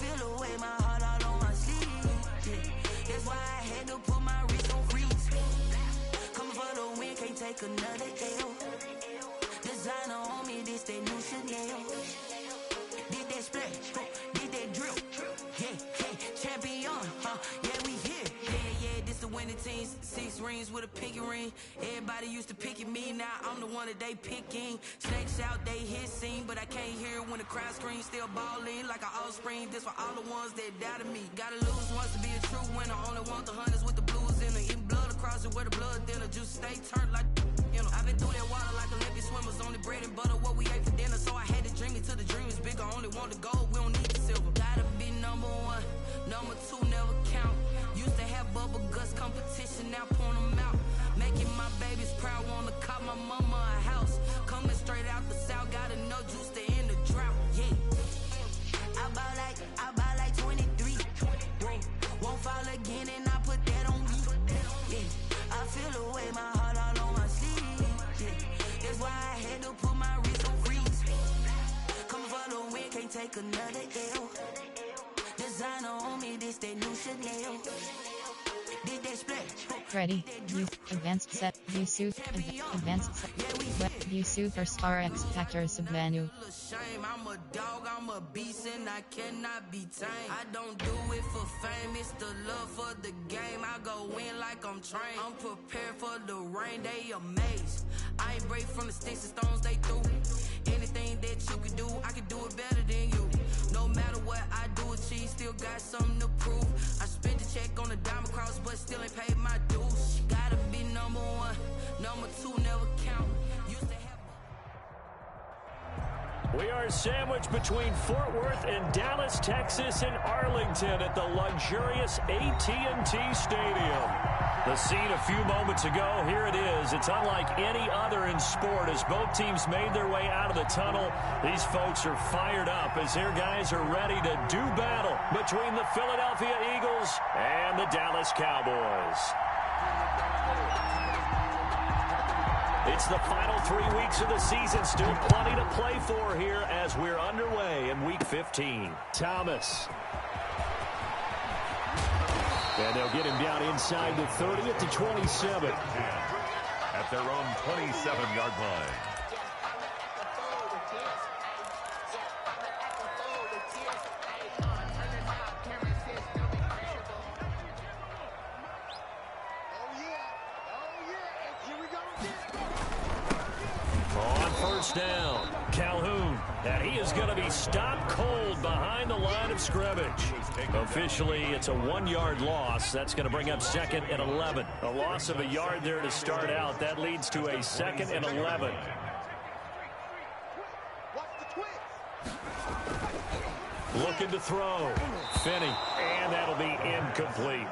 feel the way my heart all on my sleeve. Yeah. That's why I had to put my wrist on freeze. Coming for the win, can't take another L. Designer on me, this that new Chanel. Did that splash, did that drip. Yeah, champion, yeah, we here. Yeah, this the winning team. 6 rings with a pinky ring. Everybody used to pick at me, now I'm the one that they picking. Snakes out, they hit scene, but I can't hear when the crowd screams. Still balling like an offspring. This for all the ones that doubted me. Gotta lose once to be a true winner. Only want the hunters with the blues in her. Eating blood across it where the blood thinner. Just stay turned like, you know. I've been through that water like Olympic swimmers. Only bread and butter, what we ate for dinner. So I had to dream it till the dream is bigger. Only want the gold, we don't need the silver. Gotta be number 1, number 2 never count. Used to have bubble guts competition, now point them out. Making my babies proud, wanna cop my mama a house. Coming straight out the south, got enough juice to end the drought. Yeah, I buy like 23. Won't fall again, and I put that on me. Yeah, I feel the way my heart all on my sleeve. Yeah, that's why I had to put my wrist on freeze. Coming for the win, can't take another L. Designer on me, this that new Chanel. Did that splash? Ready, view, advanced set, view suit, advanced set, web, view superstar X Factors of menu. I'm a dog, I'm a beast, and I cannot be tamed. I don't do it for fame, it's the love for the game. I go in like I'm trained. I'm prepared for the rain, they amazed. I ain't break from the sticks and stones they threw. Anything that you can do, I can do it better than you. No matter what I do, achieve, still got something to prove. I spent the check on the diamond cross, but still ain't paid my dues. Gotta be number 1, number 2 never count. Used to have. We are sandwiched between Fort Worth and Dallas, Texas, and Arlington at the luxurious AT&T Stadium. The scene a few moments ago, here it is. It's unlike any other in sport as both teams made their way out of the tunnel. These folks are fired up as their guys are ready to do battle between the Philadelphia Eagles and the Dallas Cowboys. It's the final 3 weeks of the season. Still plenty to play for here as we're underway in Week 15. Thomas. And they'll get him down inside the 30 at the 27. At their own 27-yard line. On first down, Calhoun, and he is going to be stopped cold behind the line of scrimmage. Officially, it's a 1-yard loss. That's going to bring up 2nd and 11. A loss of a yard there to start out. That leads to a 2nd and 11. Looking to throw. Finney, and that'll be incomplete.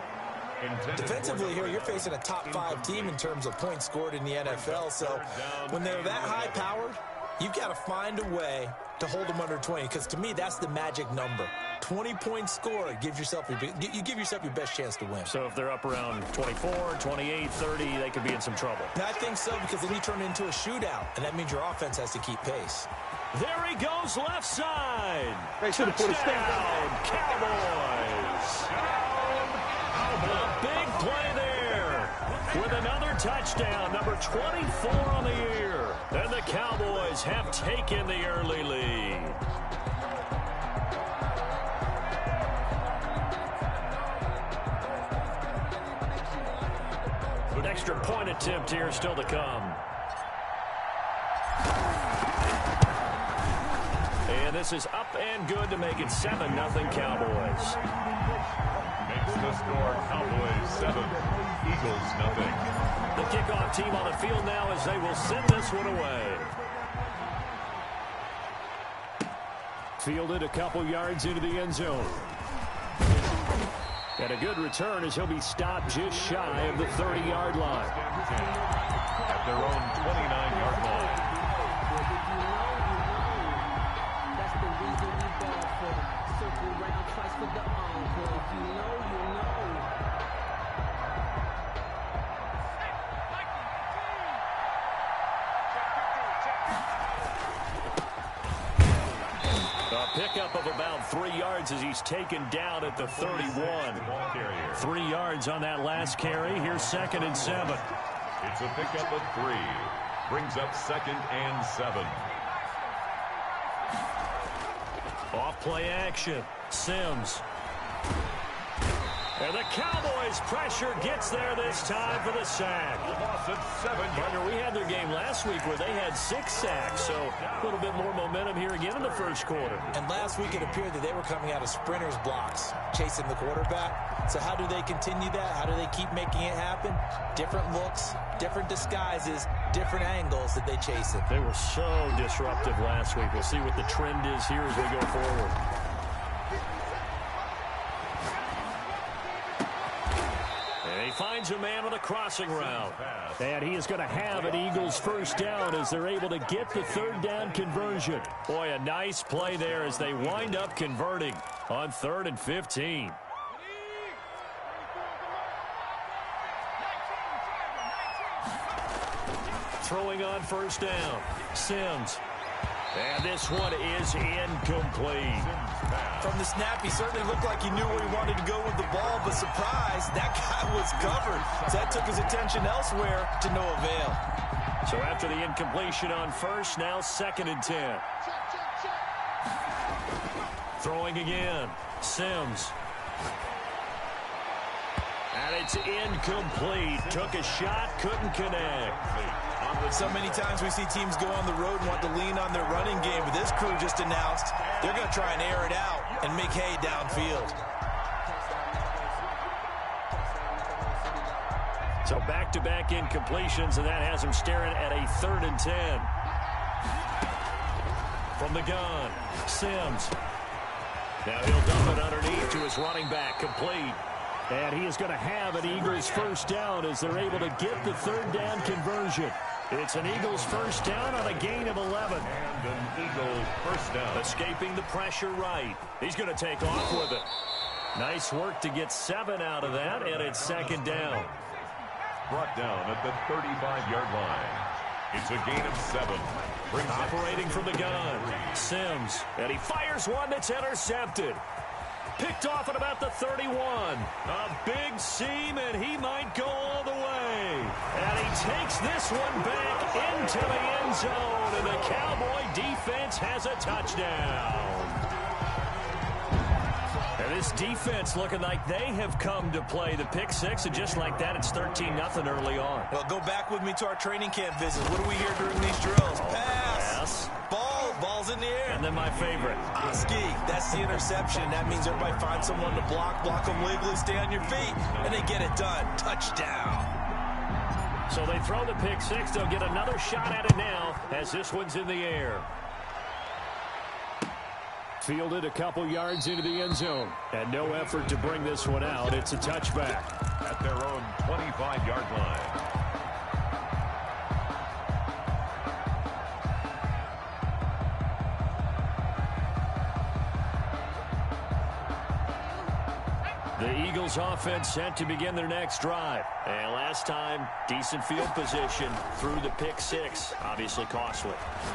Defensively here, you're facing a top 5 team in terms of points scored in the NFL. So when they're that high-powered, you've got to find a way to hold them under 20. Because to me, that's the magic number. 20 points scored gives yourself you give yourself your best chance to win. So if they're up around 24, 28, 30, they could be in some trouble. I think so, because then you turn it into a shootout, and that means your offense has to keep pace. There he goes, left side. They should have put a Touchdown, Cowboys. A big play there with another touchdown, number 24 on the year. And the Cowboys have taken the early lead. An extra point attempt here still to come. And this is up and good to make it 7-0 Cowboys. Makes the score Cowboys 7, Eagles 0. The kickoff team on the field now as they will send this one away. Fielded a couple yards into the end zone. And a good return as he'll be stopped just shy of the 30-yard line. At their own 29-yard line. That's the reason we ball for. Circle round twice for the encore. If you know, you know. A pick pickup of about 3 yards as he's taken down at the 31. 3 yards on that last carry. Here's 2nd and 7. It's a pickup of 3. Brings up 2nd and 7. Off play action. Sims. And the Cowboys' pressure gets there this time for the sack. Loss of 7 yards. Partner, we had their game last week where they had 6 sacks, so a little bit more momentum here again in the first quarter. And last week it appeared that they were coming out of sprinters blocks, chasing the quarterback. So how do they continue that? How do they keep making it happen? Different looks, different disguises, different angles that they chase it. They were so disruptive last week. We'll see what the trend is here as we go forward. And he finds a man on the crossing route. And he is going to have an Eagles first down as they're able to get the 3rd down conversion. Boy, a nice play there as they wind up converting on 3rd and 15. Throwing on first down. Sims. And this one is incomplete. From the snap, he certainly looked like he knew where he wanted to go with the ball, but surprise, that guy was covered. So that took his attention elsewhere to no avail. So after the incompletion on first, now 2nd and 10. Throwing again. Sims. And it's incomplete. Took a shot, couldn't connect. So many times we see teams go on the road and want to lean on their running game, but this crew just announced they're going to try and air it out and make hay downfield. So back-to-back incompletions, and that has him staring at a 3rd and 10. From the gun, Sims. Now he'll dump it underneath to his running back, complete. And he is going to have an Eagles first down as they're able to get the 3rd down conversion. It's an Eagles first down on a gain of 11. And an Eagles first down. Escaping the pressure right. He's going to take off with it. Nice work to get 7 out of that, and it's 2nd down. Brought down at the 35-yard line. It's a gain of 7. Operating from the gun. Sims. And he fires one that's intercepted. Picked off at about the 31. A big seam, and he might go all the way. And he takes this one back into the end zone, and the Cowboy defense has a touchdown. And this defense looking like they have come to play the pick six, and just like that, it's 13-0 early on. Well, go back with me to our training camp visit. What do we hear during these drills? Pass. Ball's in the air. And then my favorite. Ski, that's the interception. That means everybody finds someone to block them legally, stay on your feet, and they get it done. Touchdown. So they throw the pick six. They'll get another shot at it now as this one's in the air. Fielded a couple yards into the end zone. And no effort to bring this one out. It's a touchback. At their own 25-yard line. The Eagles offense set to begin their next drive. And last time, decent field position through the pick six. Obviously costly.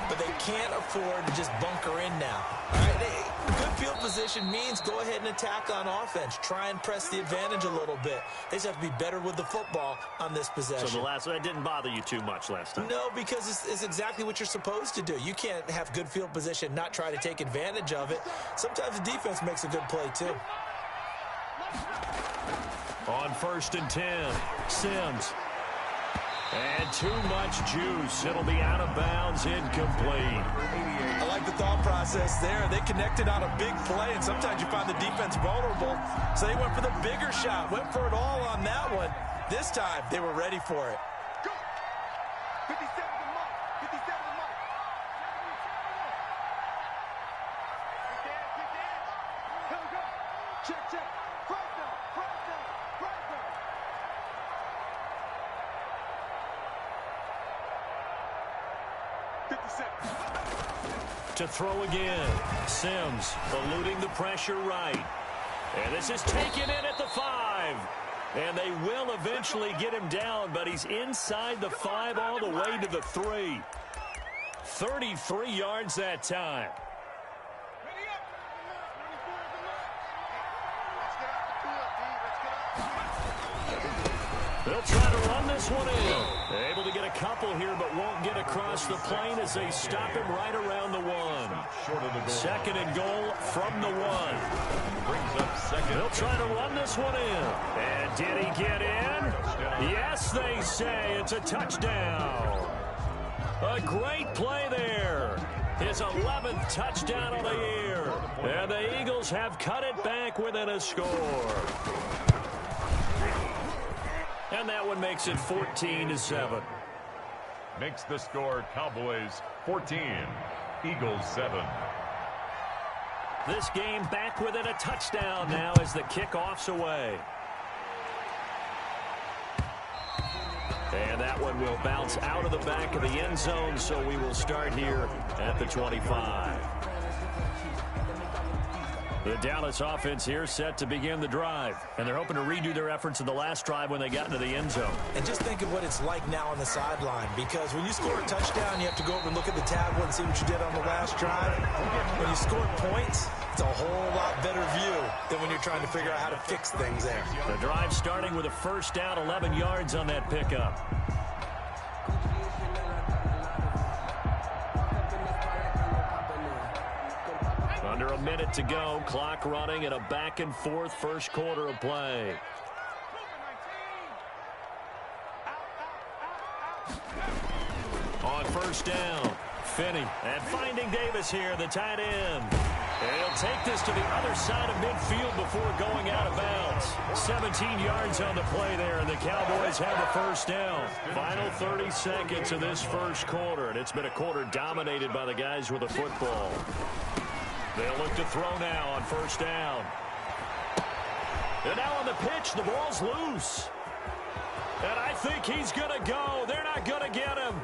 But they can't afford to just bunker in now. All right, good field position means go ahead and attack on offense. Try and press the advantage a little bit. They just have to be better with the football on this possession. So that didn't bother you too much last time? No, because it's exactly what you're supposed to do. You can't have good field position, not try to take advantage of it. Sometimes the defense makes a good play, too. On 1st and 10, Sims. And too much juice. It'll be out of bounds, incomplete. I like the thought process there. They connected on a big play, and sometimes you find the defense vulnerable. So they went for the bigger shot, went for it all on that one. This time, they were ready for it. Go! 57 to mark. 57 to mark. Good dance. Here we go. Check. First down. To throw again. Sims eluding the pressure right. And this is taken in at the 5. And they will eventually get him down, but he's inside the 5 all the way to the 3. 33 yards that time. They'll try to run this one in. Able to get a couple here, but won't get across the plane as they stop him right around the 1. Second and goal from the 1. Brings up second. They'll try to run this one in. And did he get in? Yes, they say it's a touchdown. A great play there. His 11th touchdown of the year. And the Eagles have cut it back within a score. And that one makes it 14-7. Makes the score Cowboys 14, Eagles 7. This game back within a touchdown now as the kickoff's away. And that one will bounce out of the back of the end zone, so we will start here at the 25. The Dallas offense here set to begin the drive, and they're hoping to redo their efforts in the last drive when they got into the end zone. And just think of what it's like now on the sideline, because when you score a touchdown, you have to go over and look at the tablet and see what you did on the last drive. When you score points, it's a whole lot better view than when you're trying to figure out how to fix things there. The drive starting with a first down, 11 yards on that pickup. Under a minute to go, clock running in a back-and-forth first quarter of play. On first down, Finney, and finding Davis here, the tight end. And he'll take this to the other side of midfield before going out of bounds. 17 yards on the play there, and the Cowboys have the first down. Final 30 seconds of this first quarter, and it's been a quarter dominated by the guys with the football. They'll look to throw now on first down. And now on the pitch, the ball's loose. And I think he's going to go. They're not going to get him.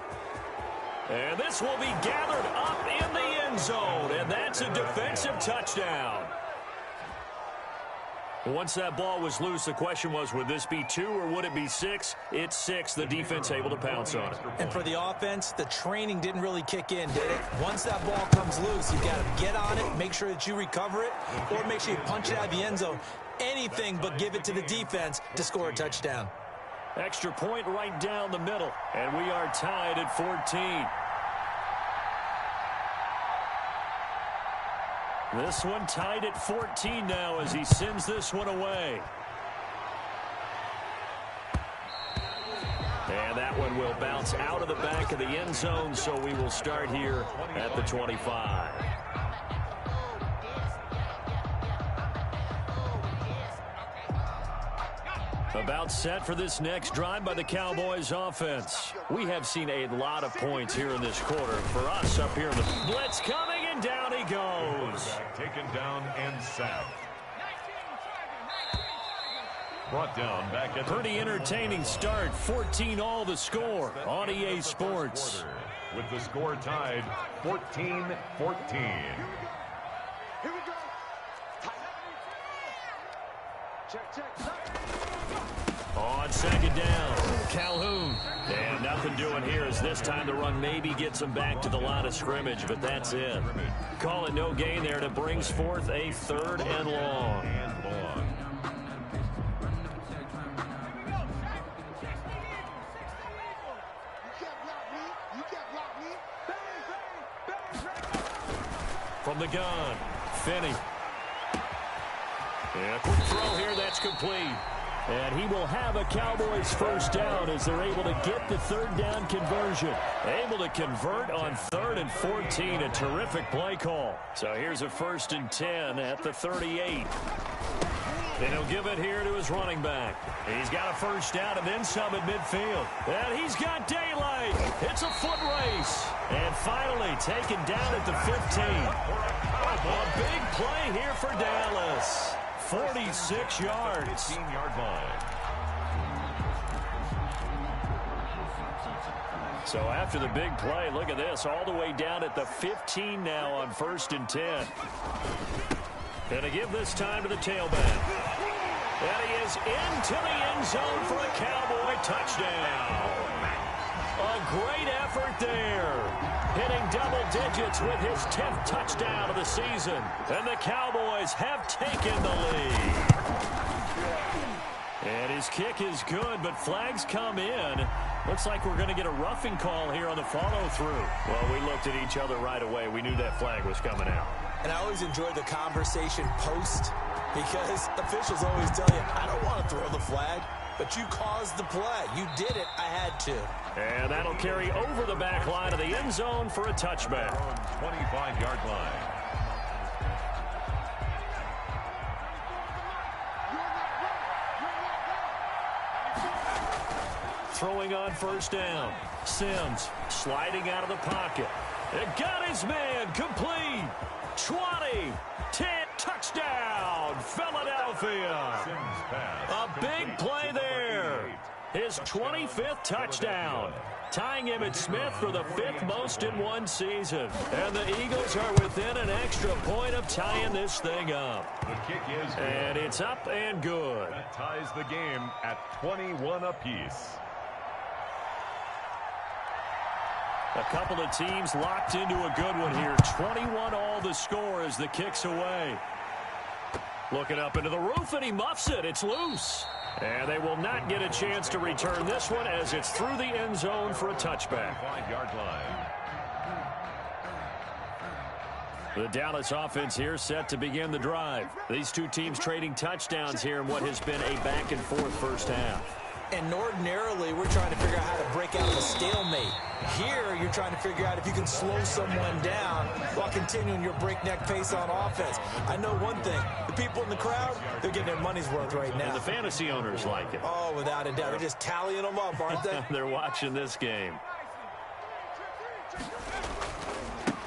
And this will be gathered up in the end zone. And that's a defensive touchdown. Once that ball was loose, the question was, would this be 2 or would it be 6? It's 6. The defense able to pounce on it. And for the offense, the training didn't really kick in, did it? Once that ball comes loose, you've got to get on it, make sure that you recover it, or make sure you punch it out of the end zone. Anything but give it to the defense to score a touchdown. Extra point right down the middle, and we are tied at 14. This one tied at 14 now as he sends this one away. And that one will bounce out of the back of the end zone, so we will start here at the 25. About set for this next drive by the Cowboys offense. We have seen a lot of points here in this quarter. For us up here, the blitz coming, and down he goes. Taken down and sacked. Brought down back at pretty entertaining start. 14 all the score on EA Sports. With the score tied 14-14. Here we go. Check. On second down, Calhoun. And nothing doing here as this time the run maybe gets him back to the line of scrimmage, but that's it. Call it no gain there, and it brings forth a 3rd and long. From the gun, Finney. Yeah, quick throw here, that's complete. And he will have a Cowboys first down as they're able to get the 3rd down conversion. Able to convert on 3rd and 14. A terrific play call. So here's a 1st and 10 at the 38. And he'll give it here to his running back. He's got a first down and then some at midfield. And he's got daylight. It's a foot race. And finally taken down at the 15. A big play here for Dallas. 46 yards. 15-yard line. So after the big play, look at this, all the way down at the 15 now on 1st and 10. Gonna give this time to the tailback. And he is into the end zone for a Cowboy touchdown. A great effort there. Hitting double digits with his 10th touchdown of the season. And the Cowboys have taken the lead. And his kick is good, but flags come in. Looks like we're going to get a roughing call here on the follow-through. Well, we looked at each other right away. We knew that flag was coming out. And I always enjoy the conversation post because officials always tell you, I don't want to throw the flag, but you caused the play. You did it. I had to. And that'll carry over the back line of the end zone for a touchback. 25-yard line. Throwing on first down. Sims sliding out of the pocket. It got his man complete. 20, 10, touchdown, Philadelphia. A big play there. His 25th touchdown, tying Emmitt Smith for the 5th most in one season. And the Eagles are within an extra point of tying this thing up. The kick is good. And it's up and good. That ties the game at 21 apiece. A couple of teams locked into a good one here. 21 all the score as the kick's away. Looking up into the roof, and he muffs it. It's loose. And they will not get a chance to return this one as it's through the end zone for a touchback. 5-yard line. The Dallas offense here set to begin the drive. These two teams trading touchdowns here in what has been a back-and-forth first half. And ordinarily, we're trying to figure out how to break out of a stalemate. Here, you're trying to figure out if you can slow someone down while continuing your breakneck pace on offense. I know one thing. The people in the crowd, they're getting their money's worth right now. And the fantasy owners like it. Oh, without a doubt. They're just tallying them up, aren't they? They're watching this game.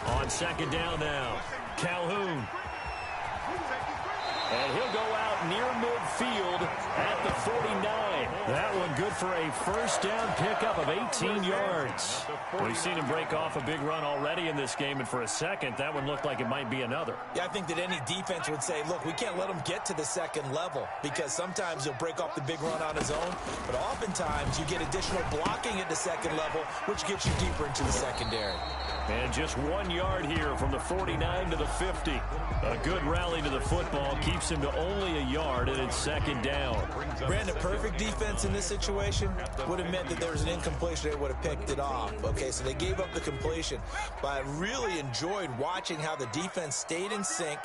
On second down now, Calhoun. And he'll go out near midfield at the 49. That one good for a first down pickup of 18 yards. We've seen him break off a big run already in this game, and for a second, that one looked like it might be another. Yeah, I think that any defense would say, look, we can't let him get to the second level because sometimes he'll break off the big run on his own, but oftentimes you get additional blocking at the second level, which gets you deeper into the secondary. And just 1 yard here from the 49 to the 50. A good rally to the football keeps him to only a yard, and it's second down. Brandon, perfect defense in this situation would have meant that there was an incompletion. They would have picked it off. Okay, so they gave up the completion. But I really enjoyed watching how the defense stayed in sync,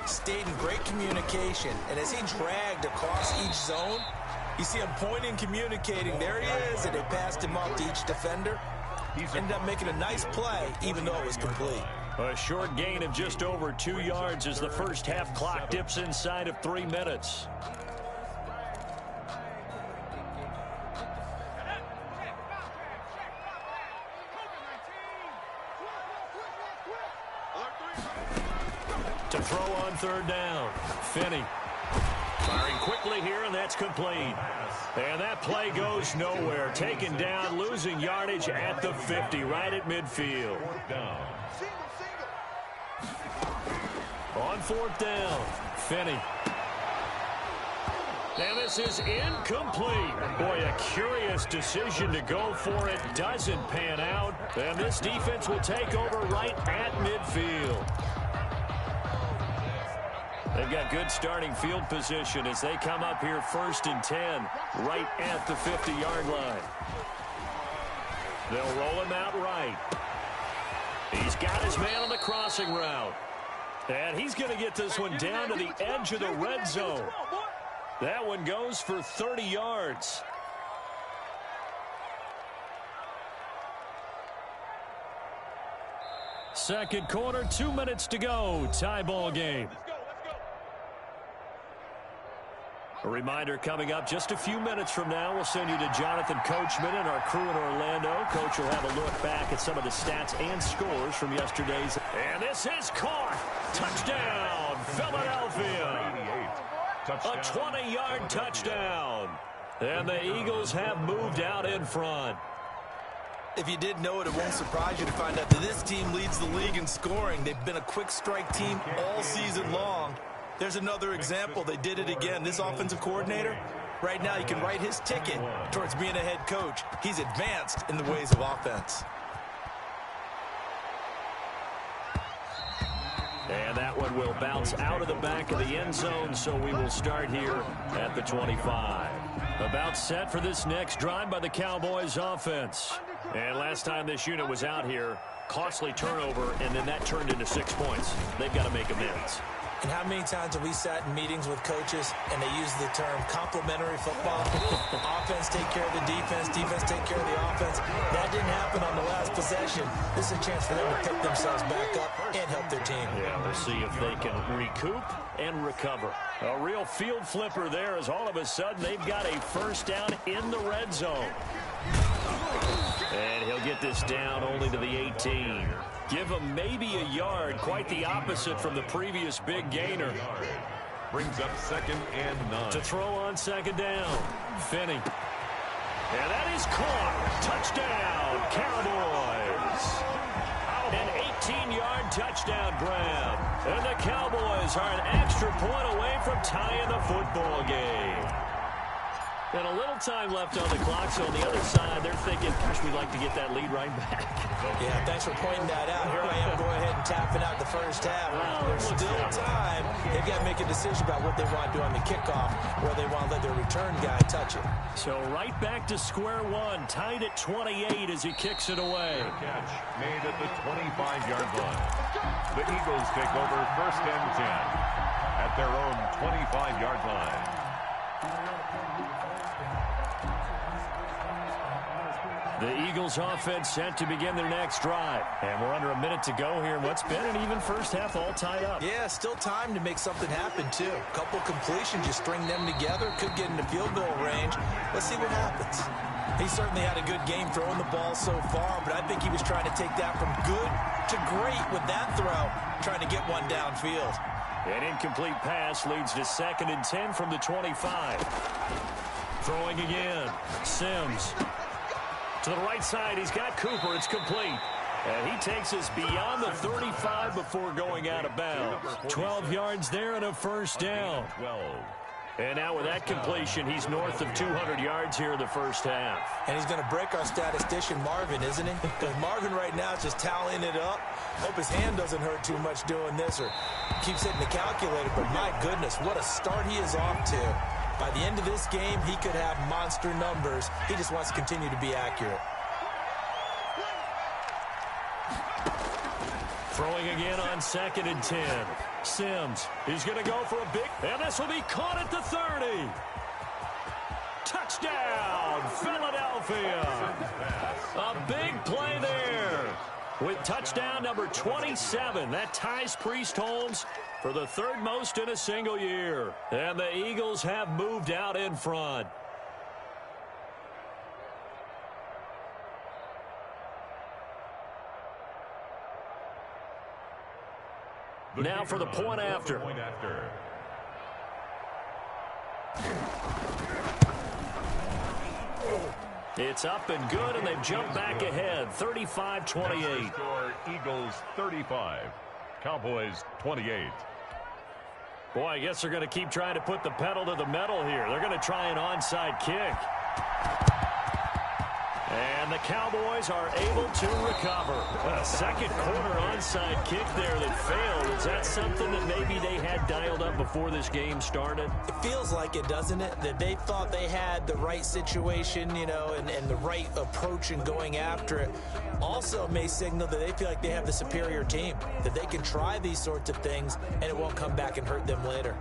stayed in great communication. And as he dragged across each zone, you see him pointing, communicating. There he is, and they passed him off to each defender. Ended up making a nice play, even though it was complete. A short gain of just over 2 yards as the first half clock dips inside of 3 minutes. To throw on third down, Finney. Firing quickly here, and that's complete. And that play goes nowhere. Taken down, losing yardage at the 50, right at midfield. On fourth down, Finney. And this is incomplete. Boy, a curious decision to go for it. Doesn't pan out. And this defense will take over right at midfield. They've got good starting field position as they come up here 1st and 10, right at the 50-yard line. They'll roll him out right. He's got his man on the crossing route. And he's going to get this one down to the edge of the red zone. That one goes for 30 yards. Second quarter, 2 minutes to go. Tie ball game. A reminder coming up just a few minutes from now. We'll send you to Jonathan Coachman and our crew in Orlando. Coach will have a look back at some of the stats and scores from yesterday's. And this is caught. Touchdown, Philadelphia. A 20-yard touchdown. And the Eagles have moved out in front. If you didn't know it, it won't surprise you to find out that this team leads the league in scoring. They've been a quick strike team all season long. There's another example. They did it again. This offensive coordinator, right now you can write his ticket towards being a head coach. He's advanced in the ways of offense. And that one will bounce out of the back of the end zone, so we will start here at the 25. About set for this next drive by the Cowboys offense. And last time this unit was out here, costly turnover, and then that turned into 6 points. They've got to make amends. And how many times have we sat in meetings with coaches and they use the term complementary football? Offense take care of the defense, defense take care of the offense. That didn't happen on the last possession. This is a chance for them to pick themselves back up and help their team. Yeah, we'll see if they can recoup and recover. A real field flipper there as all of a sudden they've got a first down in the red zone. And he'll get this down only to the 18. Give him maybe a yard, quite the opposite from the previous big gainer. Brings up 2nd and 9. To throw on 2nd down, Finney. And that is caught. Touchdown, Cowboys. An 18-yard touchdown grab. And the Cowboys are an extra point away from tying the football game. And a little time left on the clock, so on the other side, they're thinking, gosh, we'd like to get that lead right back. Yeah, thanks for pointing that out. Here I am going ahead and tapping out the first half. There's still time. They've got to make a decision about what they want to do on the kickoff, where they want to let their return guy touch it. So right back to square one, tied at 28 as he kicks it away. Catch made at the 25-yard line. The Eagles take over 1st and 10 at their own 25-yard line. The Eagles offense set to begin their next drive. And we're under a minute to go here. What's been an even first half all tied up. Yeah, still time to make something happen, too. A couple completions, you string them together, could get into field goal range. Let's see what happens. He certainly had a good game throwing the ball so far, but I think he was trying to take that from good to great with that throw, trying to get one downfield. An incomplete pass leads to 2nd and 10 from the 25. Throwing again. Sims. To the right side, he's got Cooper. It's complete. And he takes us beyond the 35 before going out of bounds. 12 yards there and a first down. 12. And now with that completion, he's north of 200 yards here in the first half. And he's going to break our statistician, Marvin, isn't he? Because Marvin right now is just tallying it up. Hope his hand doesn't hurt too much doing this or keeps hitting the calculator. But my goodness, what a start he is off to. By the end of this game, he could have monster numbers. He just wants to continue to be accurate. Throwing again on 2nd and 10. Sims, he's going to go for a big, and this will be caught at the 30. Touchdown, Philadelphia. A big play there. With touchdown number 27, that ties Priest Holmes for the 3rd most in a single year. And the Eagles have moved out in front. Now for the point after. It's up and good, and they've jumped back ahead, 35-28. Eagles 35, Cowboys 28. Boy, I guess they're going to keep trying to put the pedal to the metal here. They're going to try an onside kick. And the Cowboys are able to recover. A second quarter onside kick there that failed. Is that something that maybe they had dialed up before this game started? It feels like it, doesn't it? That they thought they had the right situation, you know, and the right approach in going after it. Also may signal that they feel like they have the superior team, that they can try these sorts of things and it won't come back and hurt them later.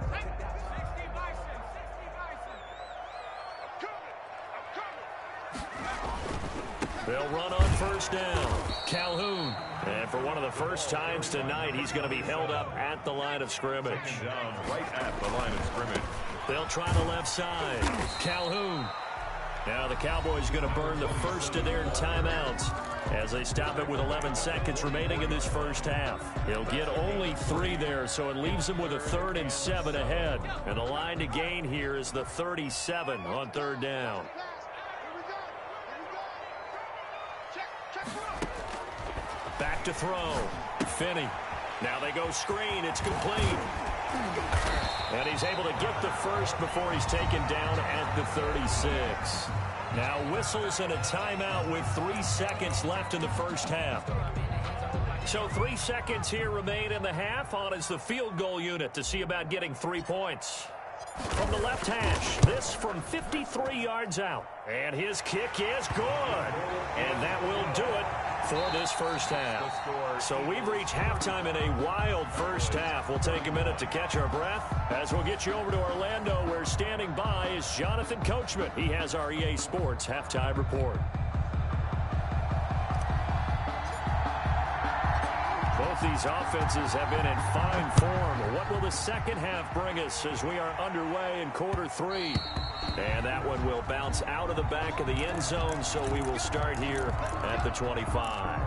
They'll run on first down. Calhoun. And for one of the first times tonight, he's going to be held up at the line of scrimmage. Down right at the line of scrimmage. They'll try the left side. Calhoun. Now the Cowboys going to burn the first of their timeouts as they stop it with 11 seconds remaining in this first half. He'll get only 3 there, so it leaves him with a 3rd and 7 ahead. And the line to gain here is the 37 on 3rd down. Back to throw. Finney. Now they go screen. It's complete. And he's able to get the first before he's taken down at the 36. Now whistles and a timeout with 3 seconds left in the first half. So 3 seconds here remain in the half. On is the field goal unit to see about getting 3 points. From the left hash, this from 53 yards out. And his kick is good. And that will do it for this first half. So we've reached halftime in a wild first half. We'll take a minute to catch our breath as we'll get you over to Orlando, where standing by is Jonathan Coachman. He has our EA Sports halftime report. Both these offenses have been in fine form. What will the second half bring us as we are underway in quarter three? And that one will bounce out of the back of the end zone, so we will start here at the 25.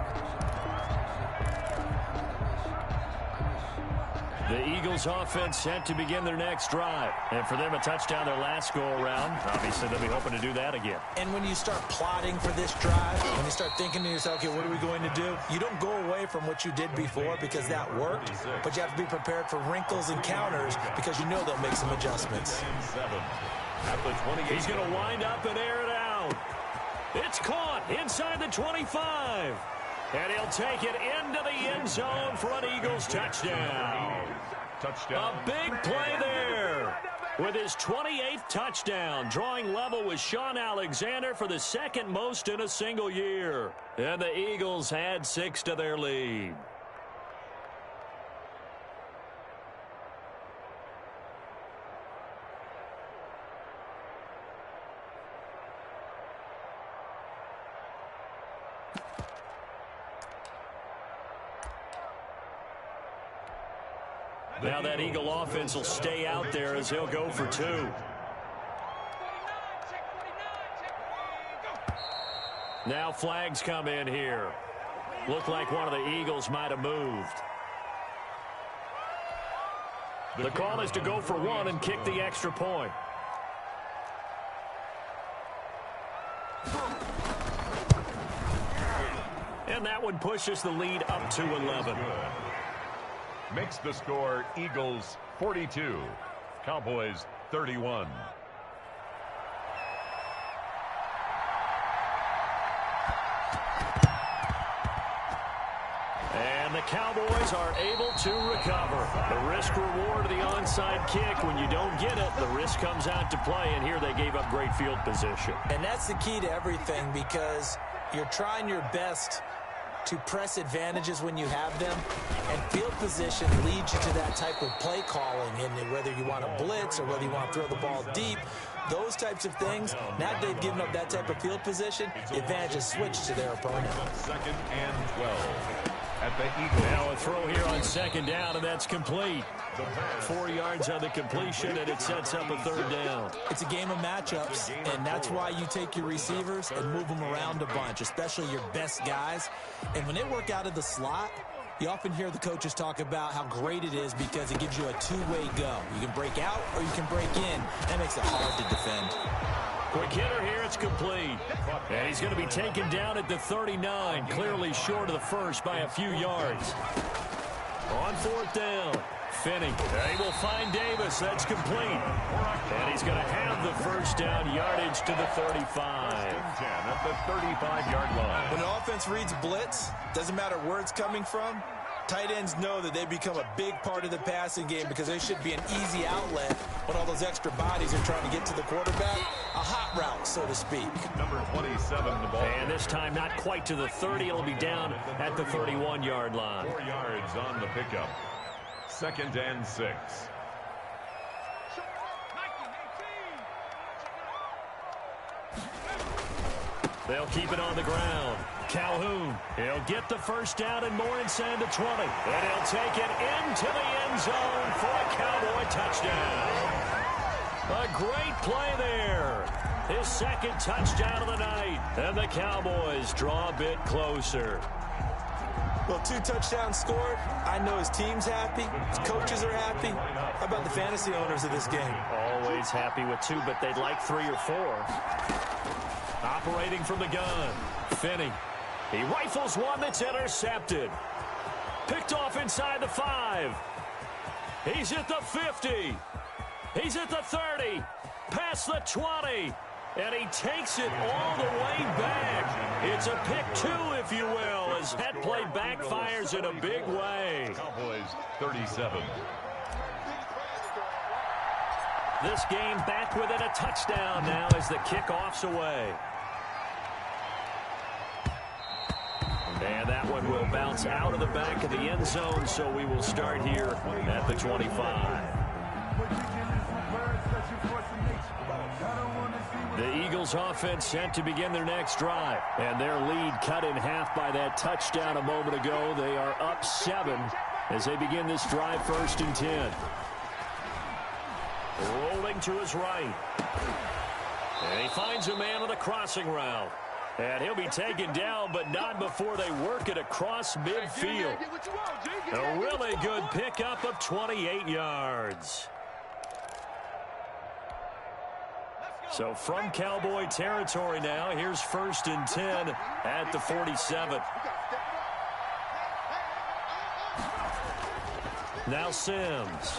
The Eagles offense set to begin their next drive. And for them, a touchdown their last go-around. Obviously, they'll be hoping to do that again. And when you start plotting for this drive, when you start thinking to yourself, okay, what are we going to do? You don't go away from what you did before because that worked, but you have to be prepared for wrinkles and counters because you know they'll make some adjustments. He's going to wind up and air it out. It's caught inside the 25. And he'll take it into the end zone for an Eagles touchdown. A big play there with his 28th touchdown, drawing level with Sean Alexander for the second most in a single year. And the Eagles add 6 to their lead. Now that Eagle offense will stay out there as he'll go for 2. Now flags come in here. Looked like one of the Eagles might have moved. The call is to go for 1 and kick the extra point. And that one pushes the lead up to 11. Makes the score Eagles 42, Cowboys 31. And the Cowboys are able to recover. The risk reward of the onside kick. When you don't get it, the risk comes out to play, and here they gave up great field position. And that's the key to everything, because you're trying your best to press advantages when you have them, and field position leads you to that type of play calling, and whether you want to blitz or whether you want to throw the ball deep, those types of things. Now they've given up that type of field position, the advantage is switched to their opponent. 2nd and 12 at the Eagles. Now a throw here on 2nd down, and that's complete. 4 yards on the completion, and it sets up a 3rd down. It's a game of matchups, and that's why you take your receivers and move them around a bunch, especially your best guys. And when they work out of the slot, you often hear the coaches talk about how great it is because it gives you a two-way go. You can break out or you can break in. That makes it hard to defend. Quick hitter here, it's complete. And he's going to be taken down at the 39, clearly short of the first by a few yards. On 4th down, Finney. They will find Davis. That's complete. And he's going to have the first down yardage to the 35. 1st and 10 at the 35-yard line. When an offense reads blitz, doesn't matter where it's coming from, tight ends know that they become a big part of the passing game because they should be an easy outlet when all those extra bodies are trying to get to the quarterback. A hot route, so to speak. Number 27, the ball. And this time not quite to the 30. It'll be down at the 31-yard line. 4 yards on the pickup. 2nd and 6. They'll keep it on the ground. Calhoun, he'll get the first down and more inside the 20. And he'll take it into the end zone for a Cowboy touchdown. A great play there. His 2nd touchdown of the night. And the Cowboys draw a bit closer. Well, 2 touchdowns scored. I know his team's happy. His coaches are happy. How about the fantasy owners of this game? Always happy with 2, but they'd like 3 or 4. Operating from the gun, Finney. He rifles one that's intercepted. Picked off inside the 5. He's at the 50. He's at the 30. Past the 20. And he takes it all the way back. It's a pick 2, if you will, as that play backfires in a big way. Cowboys 37. This game back within a touchdown now as the kickoff's away. And that one will bounce out of the back of the end zone, so we will start here at the 25. The Eagles offense set to begin their next drive, and their lead cut in half by that touchdown a moment ago. They are up 7 as they begin this drive, 1st and 10. Rolling to his right. And he finds a man on the crossing route. And he'll be taken down, but not before they work it across midfield. A really good pickup of 28 yards. So from Cowboy territory now, here's 1st and 10 at the 47. Now Sims.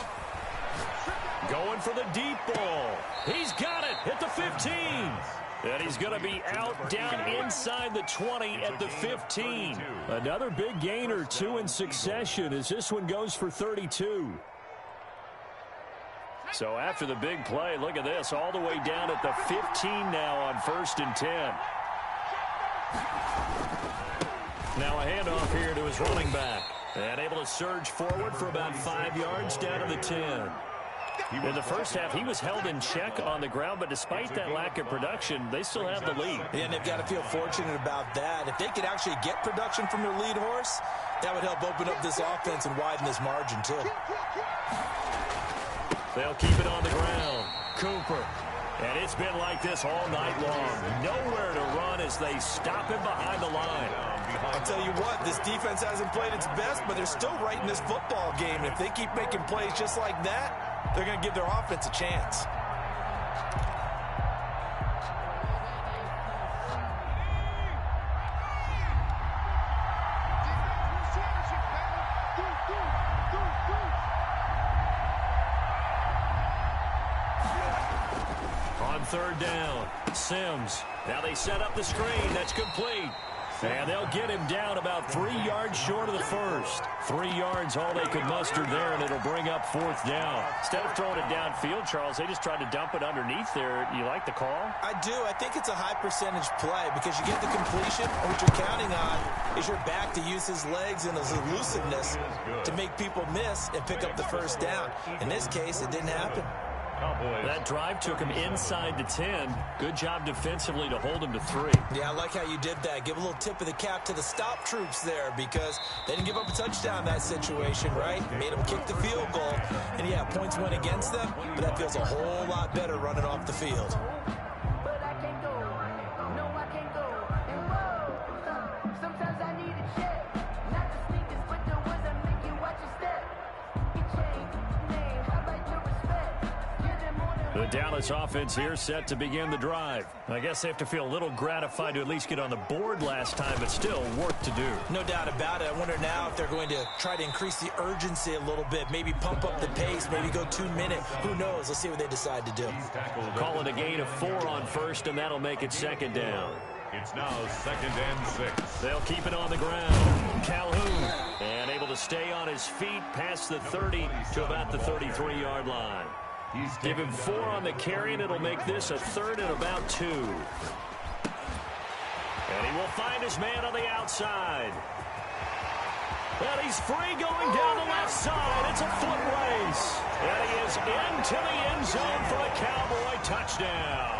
Going for the deep ball. He's got it at the 15. And he's going to be out down inside the 20 at the 15. Another big gain or 2 in succession as this one goes for 32. So after the big play, look at this, all the way down at the 15 now on 1st and 10. Now a handoff here to his running back. And able to surge forward for about 5 yards down to the 10. In the first half, he was held in check on the ground, but despite that lack of production, they still have the lead. Yeah, and they've got to feel fortunate about that. If they could actually get production from their lead horse, that would help open up this offense and widen this margin, too. They'll keep it on the ground. Cooper. And it's been like this all night long. Nowhere to run as they stop him behind the line. I'll tell you what, this defense hasn't played its best, but they're still right in this football game. If they keep making plays just like that, they're going to give their offense a chance. On 3rd down, Sims. Now they set up the screen. That's complete. And they'll get him down about 3 yards short of the first. 3 yards all they could muster there, and it'll bring up 4th down. Instead of throwing it downfield, Charles, they just tried to dump it underneath there. You like the call? I do. I think it's a high percentage play because you get the completion, and what you're counting on is your back to use his legs and his elusiveness to make people miss and pick up the 1st down. In this case, it didn't happen. That drive took him inside the 10. Good job defensively to hold him to 3. Yeah, I like how you did that. Give a little tip of the cap to the stop troops there because they didn't give up a touchdown in that situation, right? Made them kick the field goal. And, yeah, points went against them, but that feels a whole lot better running off the field. The Dallas offense here set to begin the drive. I guess they have to feel a little gratified to at least get on the board last time, but still work to do. No doubt about it. I wonder now if they're going to try to increase the urgency a little bit, maybe pump up the pace, maybe go 2 minute. Who knows? Let's see what they decide to do. Call it a gain of 4 on 1st, and that'll make it 2nd down. It's now 2nd and 6. They'll keep it on the ground. Calhoun, and able to stay on his feet past the 30 to about the 33-yard line. Give him 4 on the carry, and it'll make this a 3rd and about 2. And he will find his man on the outside. And he's free going down the left side. It's a foot race. And he is into the end zone for a Cowboy touchdown.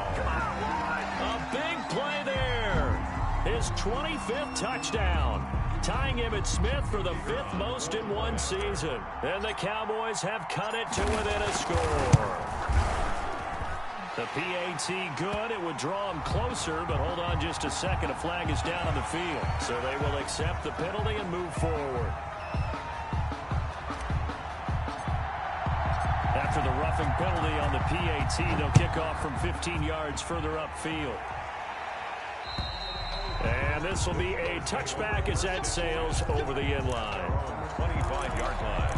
A big play there. His 25th touchdown. Tying Emmitt Smith for the 5th most in one season. And the Cowboys have cut it to within a score. The PAT good. It would draw him closer, but hold on just a second. A flag is down on the field. So they will accept the penalty and move forward. After the roughing penalty on the PAT, they'll kick off from 15 yards further upfield. And this will be a touchback as that sails over the end line. 25-yard line.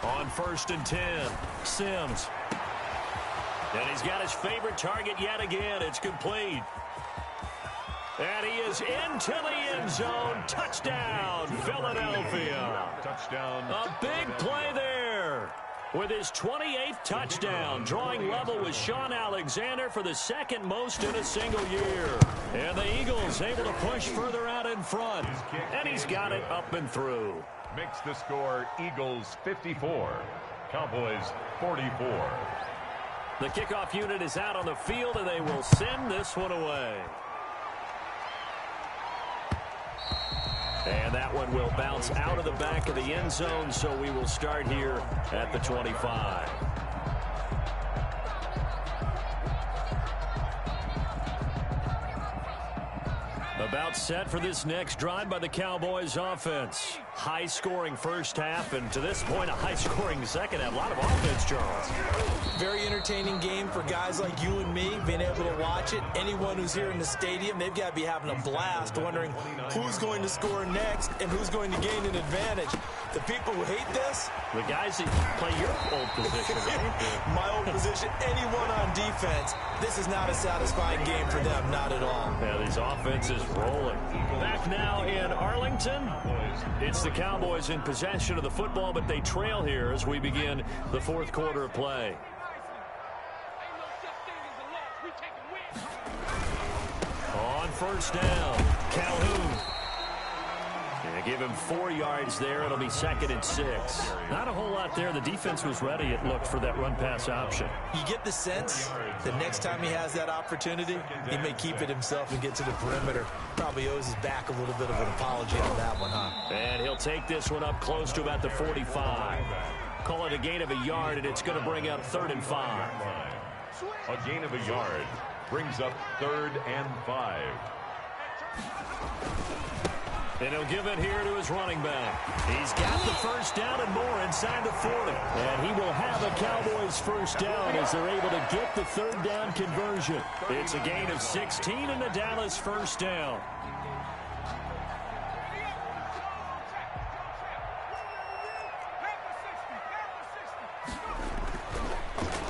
On 1st and 10, Sims. And he's got his favorite target yet again. It's complete. And he is into the end zone. Touchdown, Philadelphia. Touchdown. A big play there with his 28th touchdown, drawing level with Sean Alexander for the second most in a single year. And the Eagles able to push further out in front. And he's got it up and through. Makes the score Eagles 54, Cowboys 44. The kickoff unit is out on the field, and they will send this one away. And that one will bounce out of the back of the end zone, so we will start here at the 25. About set for this next drive by the Cowboys offense. High-scoring first half, and to this point, a high-scoring second half. A lot of offense, Charles. Very entertaining game for guys like you and me, being able to watch it. Anyone who's here in the stadium, they've got to be having a blast, wondering who's going to score next and who's going to gain an advantage. The people who hate this, the guys that play your old position, right? My old position, anyone on defense, this is not a satisfying game for them, not at all. Yeah, these offenses rolling. Back now in Arlington, it's the Cowboys in possession of the football, but they trail here as we begin the fourth quarter of play. On first down, Calhoun. Yeah, give him 4 yards there. It'll be 2nd and 6. Not a whole lot there. The defense was ready, it looked, for that run-pass option. You get the sense that next time he has that opportunity, he may keep it himself and get to the perimeter. Probably owes his back a little bit of an apology on that one, huh? And he'll take this one up close to about the 45. Call it a gain of a yard, and it's going to bring up 3rd and 5. A gain of a yard brings up 3rd and 5. And he'll give it here to his running back. He's got the first down and more inside the 40. And he will have a Cowboys first down as they're able to get the 3rd down conversion. It's a gain of 16 and the Dallas first down.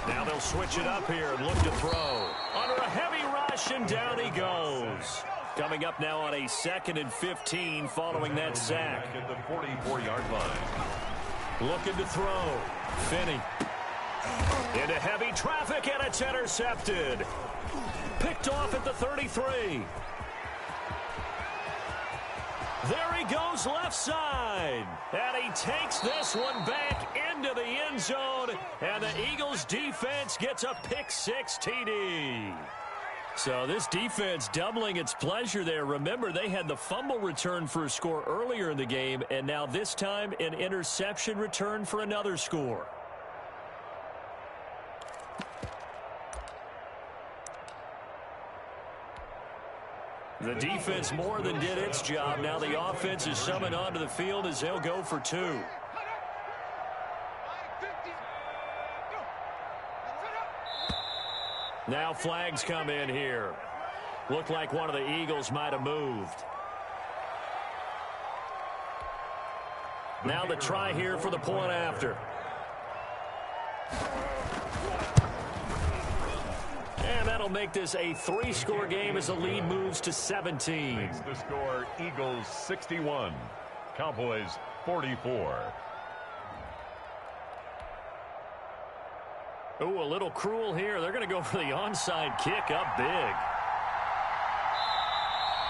Now they'll switch it up here and look to throw. Under a heavy rush, and down he goes. Coming up now on a 2nd and 15 following that sack. At the 44-yard line. Looking to throw. Finney. Into heavy traffic, and it's intercepted. Picked off at the 33. There he goes left side. And he takes this one back into the end zone. And the Eagles defense gets a pick-6 TD. So this defense doubling its pleasure there. Remember, they had the fumble return for a score earlier in the game, and now this time an interception return for another score. The defense more than did its job. Now the offense is summoned onto the field as they'll go for 2. Now flags come in here. Looked like one of the Eagles might have moved. Now the try here for the point after. And that'll make this a 3-score game as the lead moves to 17. Makes the score Eagles 61, Cowboys 44. Ooh, a little cruel here. They're going to go for the onside kick up big.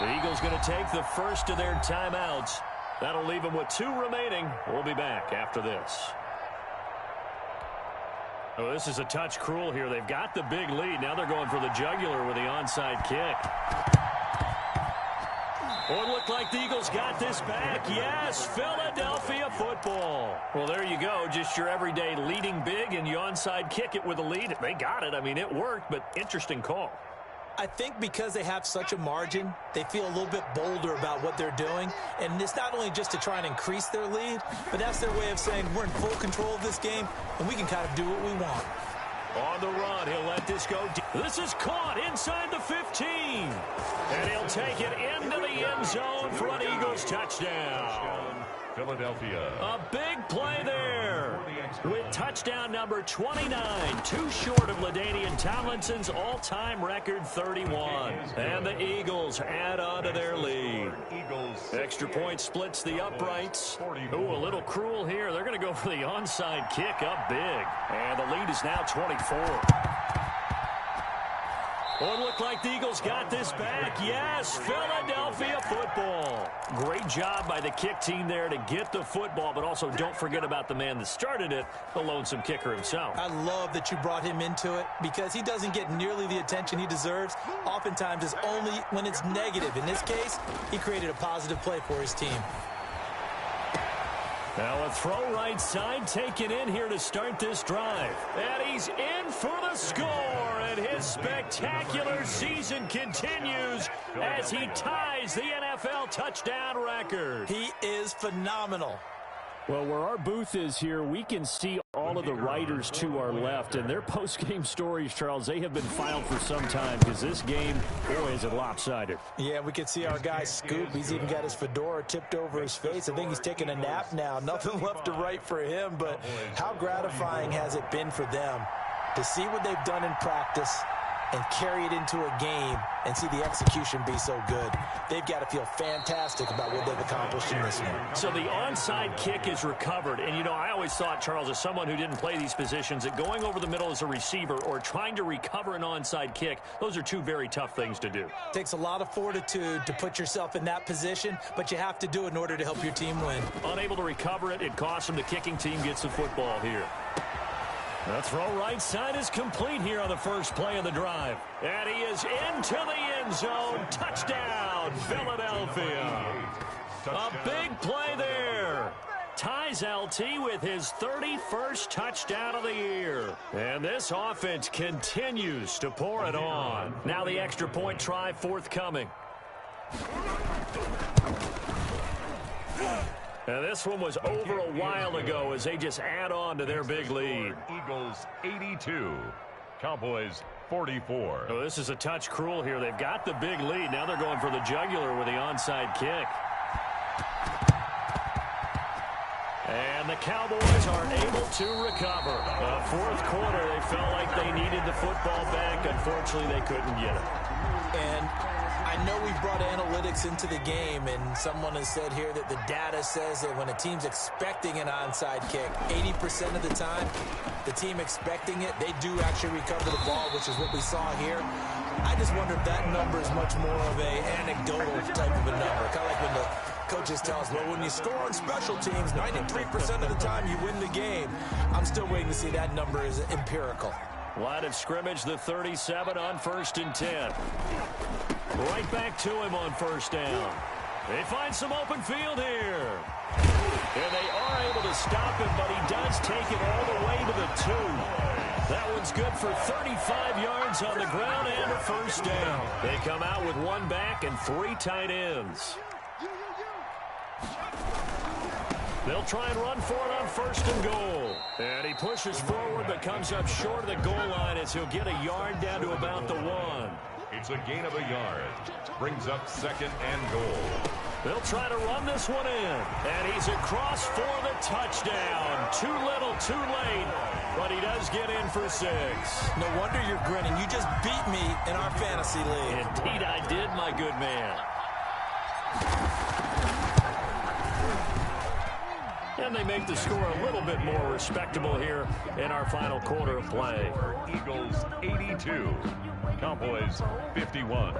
The Eagles going to take the first of their timeouts. That'll leave them with 2 remaining. We'll be back after this. Oh, this is a touch cruel here. They've got the big lead. Now they're going for the jugular with the onside kick. Oh, it looked like the Eagles got this back. Yes, Philadelphia football. Well, there you go. Just your everyday leading big, and you onside kick it with a lead. They got it. I mean, it worked, but interesting call. I think because they have such a margin, they feel a little bit bolder about what they're doing. And it's not only just to try and increase their lead, but that's their way of saying we're in full control of this game, and we can kind of do what we want. On the run, he'll let this go. This is caught inside the 15. And he'll take it into the end zone for an Eagles touchdown. Philadelphia. A big play there. with touchdown number 29, too short of LaDainian Tomlinson's all-time record 31. And the Eagles add on to their lead. Extra point splits the uprights. Ooh, a little cruel here. They're going to go for the onside kick up big. And the lead is now 24. Well, it looked like the Eagles got this back. Yes, Philadelphia football. Great job by the kick team there to get the football, but also don't forget about the man that started it, the lonesome kicker himself. I love that you brought him into it because he doesn't get nearly the attention he deserves. Oftentimes it's only when it's negative. In this case, he created a positive play for his team. Now a throw right side taken in here to start this drive. And he's in for the score. And his spectacular season continues as he ties the NFL touchdown record. He is phenomenal. Well, where our booth is here, we can see all of the writers to our left. And their post-game stories, Charles, they have been filed for some time because this game, boy, is it lopsided. Yeah, we can see our guy Scoop. He's even got his fedora tipped over his face. I think he's taking a nap now. Nothing left to write for him, but how gratifying has it been for them to see what they've done in practice and carry it into a game and see the execution be so good. They've got to feel fantastic about what they've accomplished in this one. So the onside kick is recovered. And, you know, I always thought, Charles, as someone who didn't play these positions, that going over the middle as a receiver or trying to recover an onside kick, those are two very tough things to do. It takes a lot of fortitude to put yourself in that position, but you have to do it in order to help your team win. Unable to recover it, it costs them. The kicking team gets the football here. The throw right side is complete here on the first play of the drive. And he is into the end zone. Touchdown, Philadelphia. A big play there. Ties LT with his 31st touchdown of the year. And this offense continues to pour it on. Now the extra point try forthcoming. And this one was over a while ago as they just add on to their big lead. Eagles 82, Cowboys 44. Oh, this is a touch cruel here. They've got the big lead. Now they're going for the jugular with the onside kick. And the Cowboys are able to recover. Fourth quarter, they felt like they needed the football back. Unfortunately, they couldn't get it. And I know we've brought analytics into the game, and someone has said here that the data says that when a team's expecting an onside kick, 80% of the time, the team expecting it, they do actually recover the ball, which is what we saw here. I just wonder if that number is much more of a anecdotal type of a number. Kind of like when the coaches tell us, well, when you score on special teams, 93% of the time you win the game. I'm still waiting to see that number is empirical. Line of scrimmage, the 37 on 1st and 10. Right back to him on first down. They find some open field here. And they are able to stop him, but he does take it all the way to the 2. That one's good for 35 yards on the ground and a first down. They come out with one back and 3 tight ends. They'll try and run for it on 1st and goal. And he pushes forward but comes up short of the goal line as he'll get a yard down to about the 1. It's a gain of a yard. Brings up 2nd and goal. They'll try to run this one in. And he's across for the touchdown. Too little, too late. But he does get in for 6. No wonder you're grinning. You just beat me in our fantasy league. Indeed I did, my good man. And they make the score a little bit more respectable here in our final quarter of play. Eagles 82, Cowboys 51.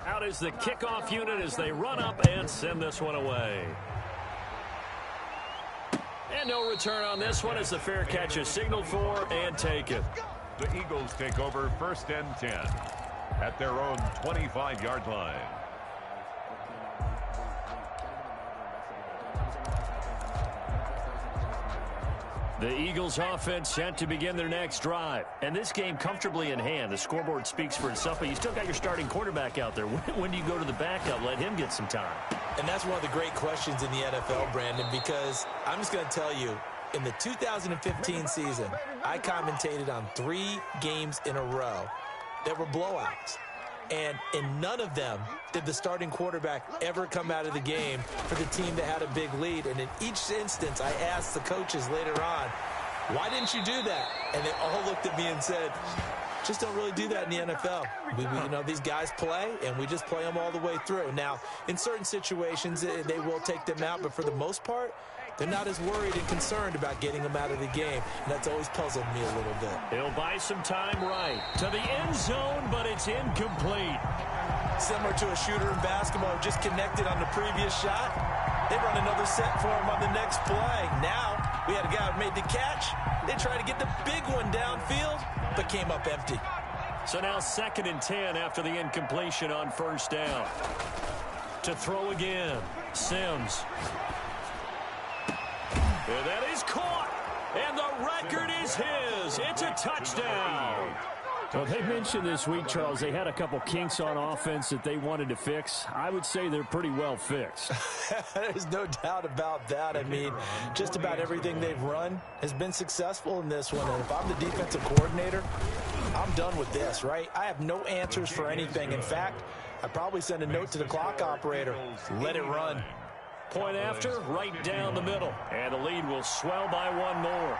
Out is the kickoff unit as they run up and send this one away. And no return on this one as the fair catch is signaled for and taken. The Eagles take over 1st and 10 at their own 25-yard line. The Eagles offense set to begin their next drive. And this game comfortably in hand. The scoreboard speaks for itself, but you still got your starting quarterback out there. When do you go to the backup? Let him get some time. And that's one of the great questions in the NFL, Brandon, because I'm just going to tell you, in the 2015 season, I commentated on 3 games in a row that were blowouts. And in none of them did the starting quarterback ever come out of the game for the team that had a big lead. And in each instance, I asked the coaches later on, why didn't you do that? And they all looked at me and said, just don't really do that in the NFL. You know, these guys play, and we just play them all the way through. Now, in certain situations, they will take them out, but for the most part, they're not as worried and concerned about getting them out of the game, and that's always puzzled me a little bit. He'll buy some time right to the end zone, but it's incomplete. Similar to a shooter in basketball who just connected on the previous shot. They run another set for him on the next play. Now, we had a guy who made the catch. They tried to get the big one downfield, but came up empty. So now 2nd and 10 after the incompletion on first down. To throw again, Sims. And that is caught, and the record is his. It's a touchdown. Well, they mentioned this week, Charles, they had a couple kinks on offense that they wanted to fix. I would say they're pretty well fixed. There's no doubt about that. I mean, just about everything they've run has been successful in this one. And if I'm the defensive coordinator, I'm done with this, right? I have no answers for anything. In fact, I'd probably send a note to the clock operator. Let it run. Point after, right down the middle. And the lead will swell by 1 more.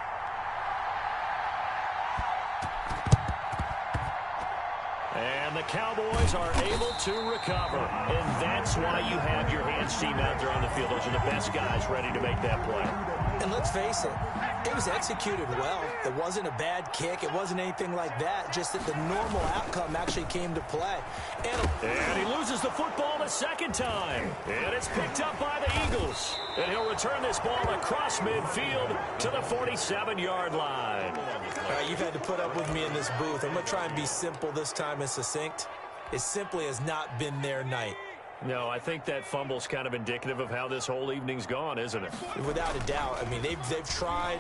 And the Cowboys are able to recover. And that's why you have your hands team out there on the field. Those are the best guys ready to make that play. And let's face it, it was executed well. It wasn't a bad kick. It wasn't anything like that. Just that the normal outcome actually came to play. And he loses the football the 2nd time. And it's picked up by the Eagles. And he'll return this ball across midfield to the 47-yard line. All right, you've had to put up with me in this booth. I'm going to try and be simple this time and succinct. It simply has not been their night. No, I think that fumble's kind of indicative of how this whole evening's gone, isn't it? Without a doubt. I mean, they've tried,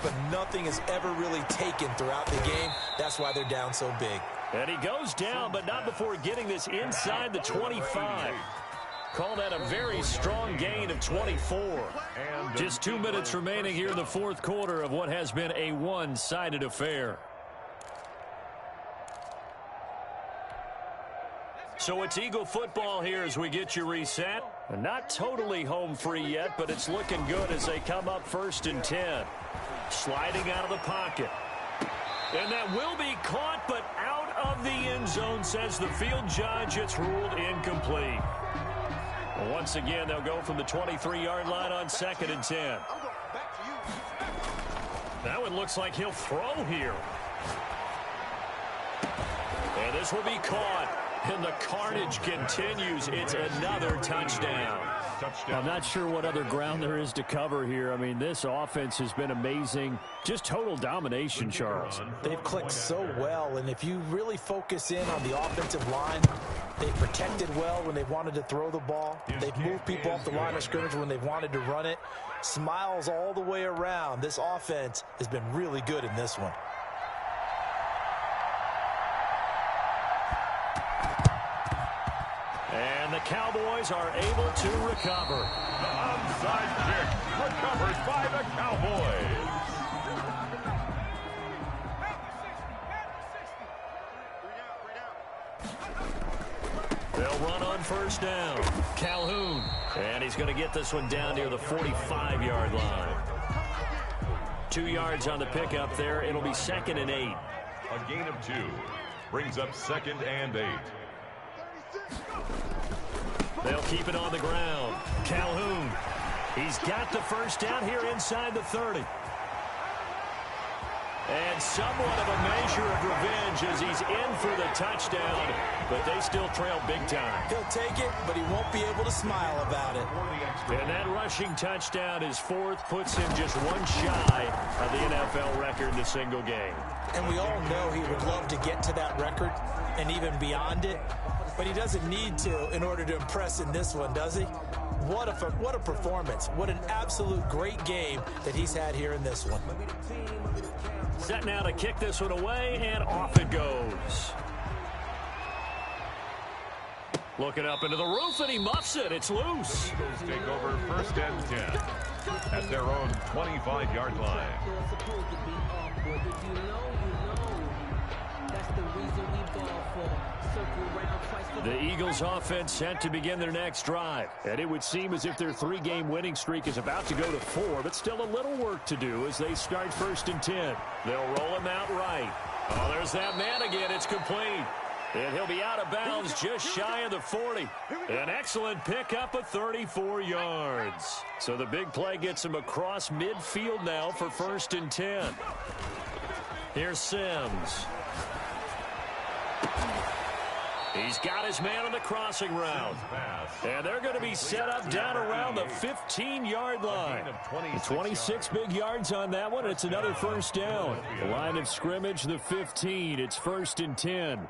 but nothing has ever really taken throughout the game. That's why they're down so big. And he goes down, but not before getting this inside the 25. Call that a very strong gain of 24. Just 2 minutes remaining here in the 4th quarter of what has been a one-sided affair. So it's Eagle football here as we get you reset. Not totally home free yet, but it's looking good as they come up 1st and 10. Sliding out of the pocket. And that will be caught, but out of the end zone, says the field judge. It's ruled incomplete. Once again, they'll go from the 23-yard line on 2nd and 10. That one looks like he'll throw here. And this will be caught. And the carnage continues. It's another touchdown. I'm not sure what other ground there is to cover here. I mean, this offense has been amazing. Just total domination, Charles. They've clicked so well, and if you really focus in on the offensive line, they've protected well when they've wanted to throw the ball. They've moved people off the line of scrimmage when they've wanted to run it. Smiles all the way around. This offense has been really good in this one. And the Cowboys are able to recover. The onside kick recovered by the Cowboys. They'll run on 1st down. Calhoun. And he's going to get this one down near the 45-yard line. 2 yards on the pickup there. It'll be 2nd and 8. A gain of 2 brings up 2nd and 8. They'll keep it on the ground. Calhoun. He's got the 1st down here inside the 30. And somewhat of a measure of revenge as he's in for the touchdown, but they still trail big time. He'll take it, but he won't be able to smile about it. And that rushing touchdown is 4th, puts him just 1 shy of the NFL record in a single game. And we all know he would love to get to that record and even beyond it, but he doesn't need to in order to impress in this one, does he? What a performance. What an absolute great game that he's had here in this one. Set now to kick this one away, and off it goes. Looking up into the roof, and he muffs it. It's loose. Eagles take over 1st and 10. at their own 25-yard line. The Eagles offense set to begin their next drive. And it would seem as if their 3-game winning streak is about to go to 4, but still a little work to do as they start 1st and 10. They'll roll him out right. Oh, there's that man again. It's complete. And he'll be out of bounds just shy of the 40. An excellent pickup of 34 yards. So the big play gets him across midfield now for 1st and 10. Here's Sims. He's got his man on the crossing route. And they're going to be set up down around the 15-yard line. 26 big yards on that one. It's another 1st down. The line of scrimmage, the 15. It's 1st and 10.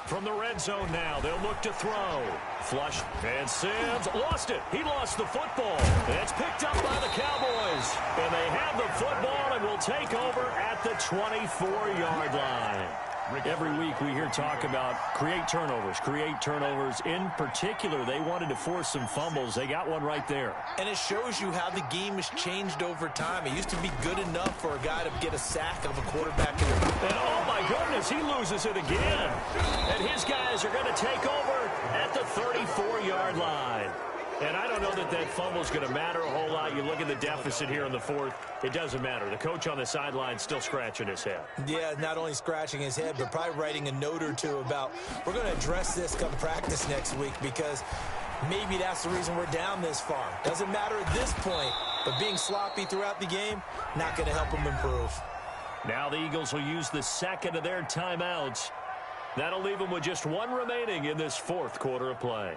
From the red zone now, they'll look to throw. Flush, and Sims lost it. He lost the football. It's picked up by the Cowboys. And they have the football and will take over at the 24-yard line. Every week we hear talk about create turnovers. In particular, they wanted to force some fumbles. They got one right there. And it shows you how the game has changed over time. It used to be good enough for a guy to get a sack of a quarterback. And oh my goodness, he loses it again. And his guys are going to take over at the 34-yard line. And I don't know that that fumble is going to matter a whole lot. You look at the deficit here in the 4th. It doesn't matter. The coach on the sideline still scratching his head. Yeah, not only scratching his head, but probably writing a note or two about, we're going to address this come practice next week because maybe that's the reason we're down this far. Doesn't matter at this point, but being sloppy throughout the game, not going to help them improve. Now the Eagles will use the 2nd of their timeouts. That'll leave them with just 1 remaining in this 4th quarter of play.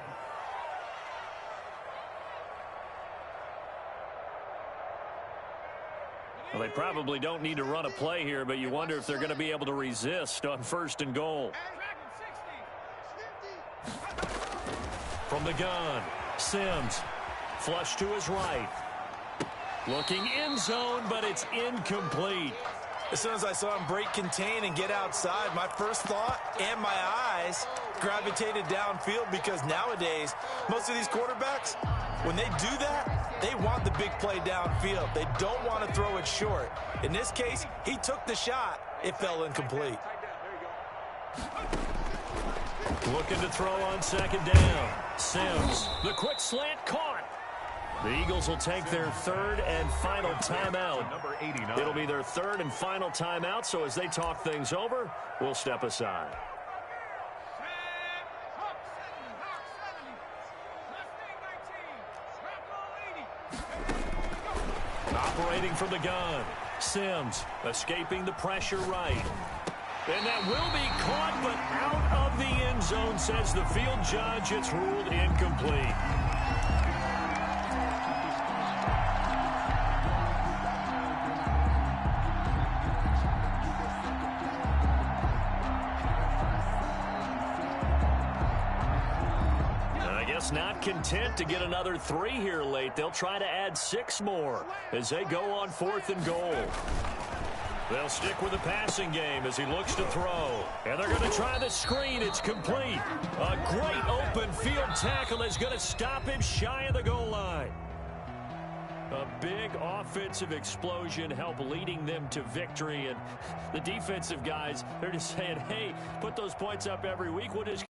Well, they probably don't need to run a play here, but you wonder if they're going to be able to resist on 1st and goal. From the gun, Sims. Flush to his right. Looking end zone, but it's incomplete. As soon as I saw him break contain and get outside, my first thought and my eyes gravitated downfield because nowadays, most of these quarterbacks, when they do that, they want the big play downfield. They don't want to throw it short. In this case, he took the shot. It fell incomplete. Looking to throw on 2nd down. Sims, the quick slant caught. The Eagles will take their 3rd and final timeout. It'll be their 3rd and final timeout, so as they talk things over, we'll step aside. Operating from the gun. Sims escaping the pressure right. And that will be caught, but out of the end zone, says the field judge. It's ruled incomplete. Not content to get another 3 here late. They'll try to add 6 more as they go on 4th and goal. They'll stick with the passing game as he looks to throw. And they're going to try the screen. It's complete. A great open field tackle is going to stop him shy of the goal line. A big offensive explosion help leading them to victory. And the defensive guys, they're just saying, hey, put those points up every week. We'll just